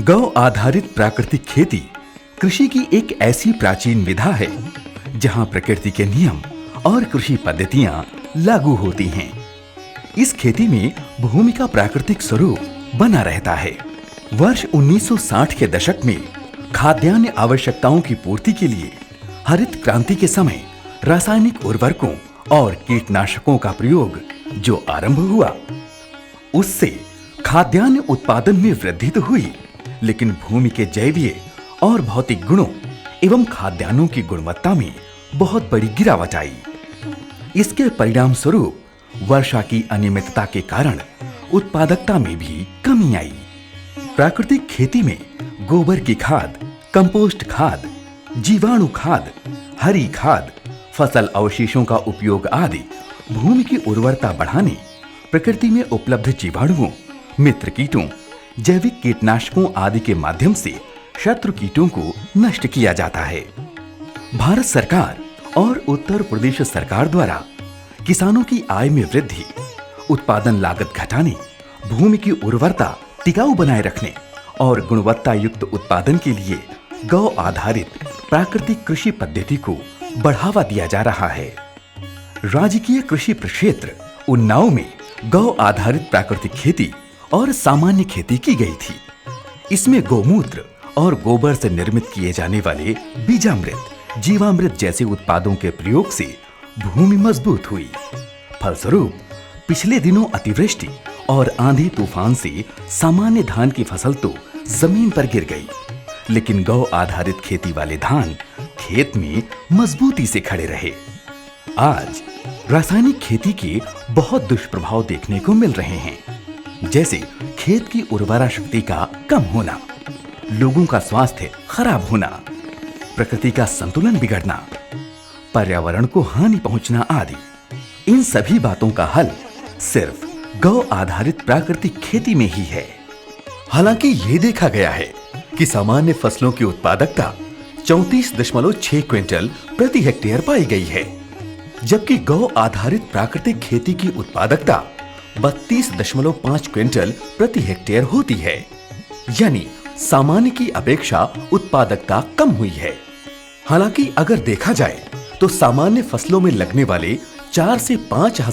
गौ आधारित प्राकृतिक खेती कृषि की एक ऐसी प्राचीन विधा है जहां प्रकृति के नियम और कृषि पद्धतियां लागू होती हैं। इस खेती में भूमि का प्राकृतिक स्वरूप बना रहता है। वर्ष 1960 के दशक में खाद्यान्न आवश्यकताओं की पूर्ति के लिए हरित क्रांति के समय रासायनिक उर्वरकों और कीटनाशकों का प्रयोग जो आरंभ हुआ, उससे खाद्यान्न उत्पादन में वृद्धि तो हुई, लेकिन भूमि के जैवीय और भौतिक गुणों एवं खाद्यान्नों की गुणवत्ता में बहुत बड़ी गिरावट आई। इसके परिणाम स्वरूप वर्षा की अनियमितता के कारण उत्पादकता में भी कमी आई। प्राकृतिक खेती में गोबर की खाद, कंपोस्ट खाद, जीवाणु खाद, हरी खाद, फसल अवशेषों का उपयोग आदि भूमि की उर्वरता बढ़ाने, प्रकृति में उपलब्ध जीवाणुओं, मित्र कीटों, जैविक कीटनाशकों आदि के माध्यम से शत्रु कीटों को नष्ट किया जाता है। भारत सरकार और उत्तर प्रदेश सरकार द्वारा किसानों की आय में वृद्धि, उत्पादन लागत घटाने, भूमि की उर्वरता टिकाऊ बनाए रखने और गुणवत्ता युक्त उत्पादन के लिए गौ आधारित प्राकृतिक कृषि पद्धति को बढ़ावा दिया जा रहा है। राजकीय कृषि प्रक्षेत्र उन्नाव में गौ आधारित प्राकृतिक खेती और सामान्य खेती की गई थी। इसमें गौमूत्र और गोबर से निर्मित किए जाने वाले बीजामृत, जीवामृत जैसे उत्पादों के प्रयोग से भूमि मजबूत हुई। फलस्वरूप पिछले दिनों अतिवृष्टि और आंधी तूफान से सामान्य धान की फसल तो जमीन पर गिर गई, लेकिन गौ आधारित खेती वाले धान खेत में मजबूती से खड़े रहे। आज रासायनिक खेती के बहुत दुष्प्रभाव देखने को मिल रहे हैं, जैसे खेत की उर्वरा शक्ति का कम होना, लोगों का स्वास्थ्य खराब होना, प्रकृति का संतुलन बिगड़ना, पर्यावरण को हानि पहुंचना आदि। इन सभी बातों का हल सिर्फ गौ आधारित प्राकृतिक खेती में ही है। हालांकि ये देखा गया है कि सामान्य फसलों की उत्पादकता 34.6 क्विंटल प्रति हेक्टेयर पाई गई है, जबकि गौ आधारित प्राकृतिक खेती की उत्पादकता 32.5 क्विंटल प्रति हेक्टेयर होती है, यानी सामान्य की अपेक्षा उत्पादकता कम हुई है। हालांकि अगर देखा जाए तो सामान्य फसलों में लगने वाले 4 से 5 हजार